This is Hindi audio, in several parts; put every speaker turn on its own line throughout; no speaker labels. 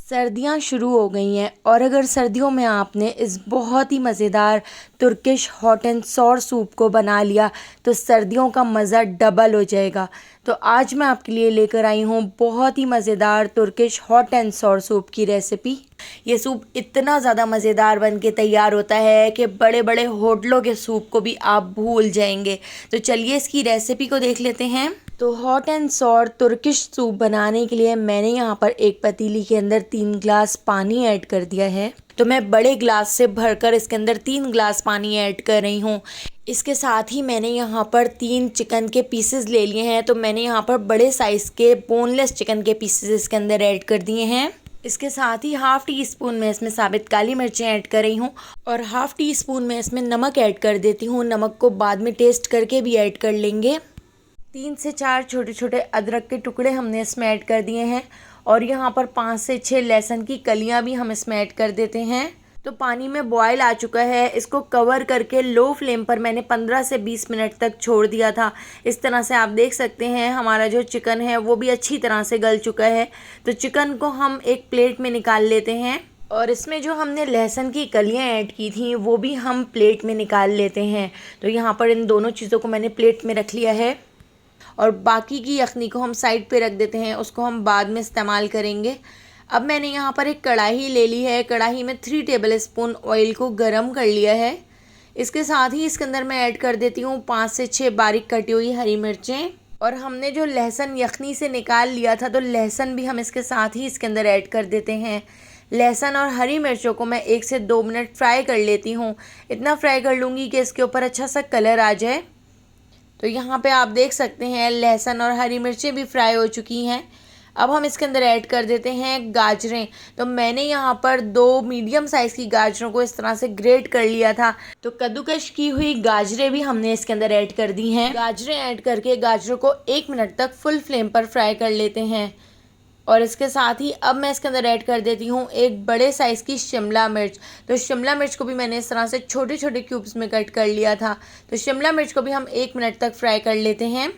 सर्दियाँ शुरू हो गई हैं और अगर सर्दियों में आपने इस बहुत ही मज़ेदार Turkish hot and sour soup को बना लिया तो सर्दियों का मज़ा डबल हो जाएगा। तो आज मैं आपके लिए लेकर आई हूँ बहुत ही मज़ेदार Turkish hot and sour soup की रेसिपी। ये सूप इतना ज़्यादा मज़ेदार बन के तैयार होता है कि बड़े बड़े होटलों के सूप को भी आप भूल जाएंगे। तो चलिए इसकी रेसिपी को देख लेते हैं। तो hot and sour Turkish soup बनाने के लिए मैंने यहाँ पर एक पतीली के अंदर 3 ग्लास पानी ऐड कर दिया है। तो मैं बड़े ग्लास से भरकर इसके अंदर 3 ग्लास पानी ऐड कर रही हूँ। इसके साथ ही मैंने यहाँ पर 3 चिकन के पीसेस ले लिए हैं। तो मैंने यहाँ पर बड़े साइज़ के बोनलेस चिकन के पीसेस इसके अंदर ऐड कर दिए हैं। इसके साथ ही हाफ़ टी स्पून में इसमें साबित काली मिर्चें ऐड कर रही हूँ और हाफ़ टी स्पून में इसमें नमक ऐड कर देती हूँ। नमक को बाद में टेस्ट करके भी ऐड कर लेंगे। 3 से 4 छोटे छोटे अदरक के टुकड़े हमने इसमें ऐड कर दिए हैं और यहाँ पर 5 से 6 लहसुन की कलियाँ भी हम इसमें ऐड कर देते हैं। तो पानी में बॉयल आ चुका है। इसको कवर करके लो फ्लेम पर मैंने 15 से 20 मिनट तक छोड़ दिया था। इस तरह से आप देख सकते हैं हमारा जो चिकन है वो भी अच्छी तरह से गल चुका है। तो चिकन को हम एक प्लेट में निकाल लेते हैं और इसमें जो हमने लहसुन की कलियां ऐड की थी वो भी हम प्लेट में निकाल लेते हैं। तो यहाँ पर इन दोनों चीज़ों को मैंने प्लेट में रख लिया है और बाकी की यखनी को हम साइड पे रख देते हैं, उसको हम बाद में इस्तेमाल करेंगे। अब मैंने यहाँ पर एक कढ़ाई ले ली है। कढ़ाई में 3 टेबल स्पून ऑयल को गरम कर लिया है। इसके साथ ही इसके अंदर मैं ऐड कर देती हूँ 5 से 6 बारीक कटी हुई हरी मिर्चें और हमने जो लहसुन यखनी से निकाल लिया था तो लहसुन भी हम इसके साथ ही इसके अंदर ऐड कर देते हैं। लहसुन और हरी मिर्चों को मैं 1 से 2 मिनट फ्राई कर लेती हूँ। इतना फ्राई कर लूँगी कि इसके ऊपर अच्छा सा कलर आ जाए। तो यहाँ पे आप देख सकते हैं लहसुन और हरी मिर्चें भी फ्राई हो चुकी हैं। अब हम इसके अंदर ऐड कर देते हैं गाजरें। तो मैंने यहाँ पर 2 मीडियम साइज़ की गाजरों को इस तरह से ग्रेट कर लिया था। तो कद्दूकश की हुई गाजरें भी हमने इसके अंदर ऐड कर दी हैं। गाजरें ऐड करके गाजरों को 1 मिनट तक फुल फ्लेम पर फ्राई कर लेते हैं और इसके साथ ही अब मैं इसके अंदर ऐड कर देती हूँ एक बड़े साइज़ की शिमला मिर्च। तो शिमला मिर्च को भी मैंने इस तरह से छोटे छोटे क्यूब्स में कट कर लिया था। तो शिमला मिर्च को भी हम 1 मिनट तक फ्राई कर लेते हैं।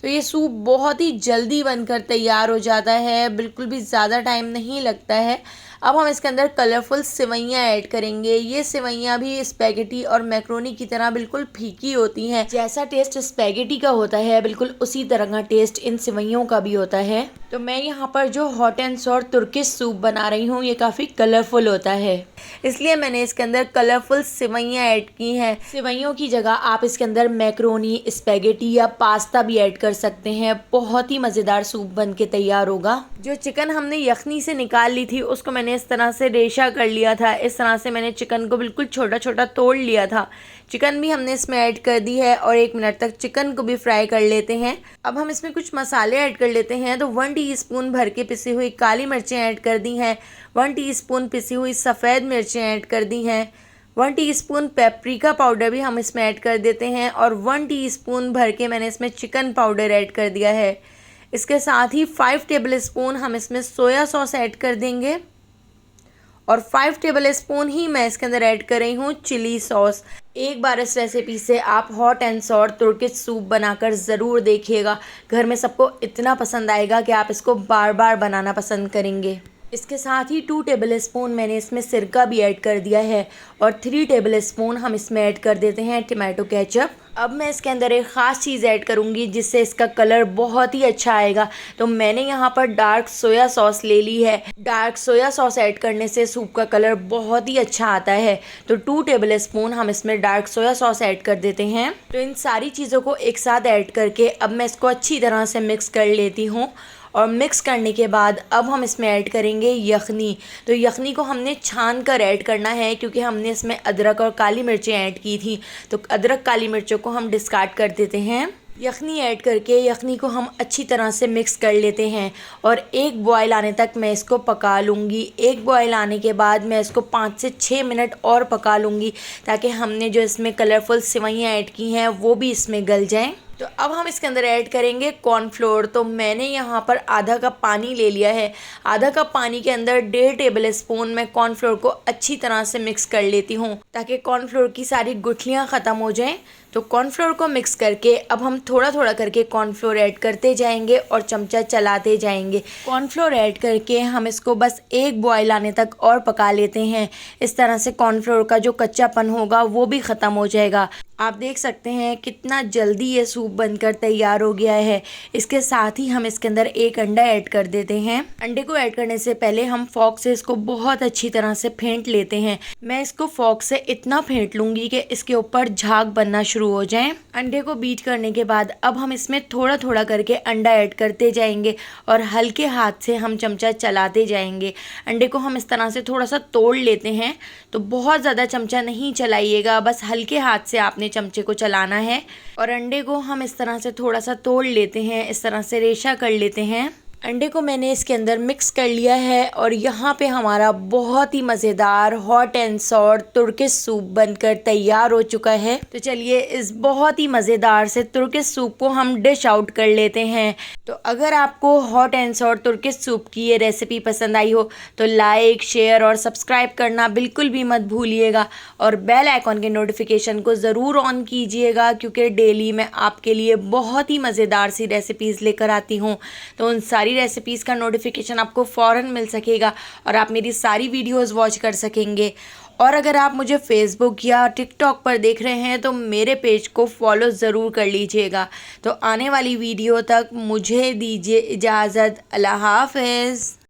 तो ये सूप बहुत ही जल्दी बनकर तैयार हो जाता है, बिल्कुल भी ज़्यादा टाइम नहीं लगता है। अब हम इसके अंदर कलरफुल सेवइयाँ ऐड करेंगे। ये सेवइयाँ भी स्पैगेटी और मैक्रोनी की तरह बिल्कुल फीकी होती हैं। जैसा टेस्ट स्पैगेटी का होता है बिल्कुल उसी तरह का टेस्ट इन सेवइयों का भी होता है। तो मैं यहाँ पर जो hot and sour Turkish soup बना रही हूँ ये काफ़ी कलरफुल होता है, इसलिए मैंने इसके अंदर कलरफुल सेवइयाँ ऐड की हैं। सेवइयों की जगह आप इसके अंदर मैक्रोनी, स्पैगेटी या पास्ता भी ऐड कर सकते हैं। बहुत ही मज़ेदार सूप बन के तैयार होगा। जो चिकन हमने यखनी से निकाल ली थी उसको मैंने इस तरह से रेशा कर लिया था। इस तरह से मैंने चिकन को बिल्कुल छोटा छोटा तोड़ लिया था। चिकन भी हमने इसमें ऐड कर दी है और 1 मिनट तक चिकन को भी फ्राई कर लेते हैं। अब हम इसमें कुछ मसाले ऐड कर लेते हैं। तो 1 टीस्पून भर के पिसी हुई काली मिर्चें ऐड कर दी हैं। 1 टीस्पून पिसी हुई सफ़ेद मिर्चें ऐड कर दी हैं। 1 टीस्पून पेपरिका पाउडर भी हम इसमें ऐड कर देते हैं और 1 टीस्पून भर के मैंने इसमें चिकन पाउडर ऐड कर दिया है। इसके साथ ही 5 टेबल स्पून हम इसमें सोया सॉस ऐड कर देंगे और 5 टेबल स्पून ही मैं इसके अंदर ऐड कर रही हूँ चिली सॉस। एक बार इस रेसिपी से आप hot and sour Turkish soup बनाकर ज़रूर देखिएगा। घर में सबको इतना पसंद आएगा कि आप इसको बार बार बनाना पसंद करेंगे। इसके साथ ही 2 टेबल स्पून मैंने इसमें सिरका भी ऐड कर दिया है और 3 टेबल स्पून हम इसमें ऐड कर देते हैं टमाटो केचप। अब मैं इसके अंदर एक ख़ास चीज़ ऐड करूँगी जिससे इसका कलर बहुत ही अच्छा आएगा। तो मैंने यहाँ पर डार्क सोया सॉस ले ली है। डार्क सोया सॉस ऐड करने से सूप का कलर बहुत ही अच्छा आता है। तो 2 टेबल स्पून हम इसमें डार्क सोया सॉस ऐड कर देते हैं। तो इन सारी चीज़ों को एक साथ ऐड करके अब मैं इसको अच्छी तरह से मिक्स कर लेती हूँ और मिक्स करने के बाद अब हम इसमें ऐड करेंगे यखनी। तो यखनी को हमने छान कर ऐड करना है क्योंकि हमने इसमें अदरक और काली मिर्चें ऐड की थी। तो अदरक काली मिर्चों को हम डिस्कार्ड कर देते हैं। यखनी ऐड करके यखनी को हम अच्छी तरह से मिक्स कर लेते हैं और एक बॉयल आने तक मैं इसको पका लूँगी। एक बॉयल आने के बाद मैं इसको 5 से 6 मिनट और पका लूँगी ताकि हमने जो इसमें कलरफुल सेवइयाँ ऐड की हैं वो भी इसमें गल जाएँ। तो अब हम इसके अंदर ऐड करेंगे कॉर्नफ्लोर। तो मैंने यहाँ पर आधा कप पानी ले लिया है। आधा कप पानी के अंदर 1.5 टेबल स्पून मैं कॉर्नफ्लोर को अच्छी तरह से मिक्स कर लेती हूँ ताकि कॉर्नफ्लोर की सारी गुठलियाँ ख़त्म हो जाएं। तो कॉर्नफ्लोर को मिक्स करके अब हम थोड़ा थोड़ा करके कॉर्नफ्लोर ऐड करते जाएंगे और चमचा चलाते जाएंगे। कॉर्नफ्लोर ऐड करके हम इसको बस एक बॉयल आने तक और पका लेते हैं। इस तरह से कॉर्नफ्लोर का जो कच्चापन होगा वो भी ख़त्म हो जाएगा। आप देख सकते हैं कितना जल्दी ये सूप बनकर तैयार हो गया है। इसके साथ ही हम इसके अंदर एक अंडा ऐड कर देते हैं। अंडे को ऐड करने से पहले हम फॉक से इसको बहुत अच्छी तरह से फेंट लेते हैं। मैं इसको फॉक से इतना फेंट लूँगी कि इसके ऊपर झाग बनना शुरू हो जाए। अंडे को बीट करने के बाद अब हम इसमें थोड़ा थोड़ा करके अंडा ऐड करते जाएंगे और हल्के हाथ से हम चमचा चलाते जाएंगे। अंडे को हम इस तरह से थोड़ा सा तोड़ लेते हैं। तो बहुत ज़्यादा चमचा नहीं चलाइएगा, बस हल्के हाथ से आपने चमचे को चलाना है। और अंडे को हम इस तरह से थोड़ा सा तोड़ लेते हैं, इस तरह से रेशा कर लेते हैं। अंडे को मैंने इसके अंदर मिक्स कर लिया है और यहाँ पे हमारा बहुत ही मज़ेदार hot and sour Turkish soup बनकर तैयार हो चुका है। तो चलिए इस बहुत ही मज़ेदार से तुर्किश सूप को हम डिश आउट कर लेते हैं। तो अगर आपको hot and sour Turkish soup की ये रेसिपी पसंद आई हो तो लाइक, शेयर और सब्सक्राइब करना बिल्कुल भी मत भूलिएगा और बेल आइकॉन के नोटिफिकेशन को ज़रूर ऑन कीजिएगा, क्योंकि डेली मैं आपके लिए बहुत ही मज़ेदार सी रेसिपीज़ लेकर आती हूँ। तो उन सारी रेसिपीज़ का नोटिफिकेशन आपको फ़ौरन मिल सकेगा और आप मेरी सारी वीडियोस वॉच कर सकेंगे। और अगर आप मुझे फेसबुक या टिकटॉक पर देख रहे हैं तो मेरे पेज को फॉलो ज़रूर कर लीजिएगा। तो आने वाली वीडियो तक मुझे दीजिए इजाज़त। अल्लाह हाफ़िज़।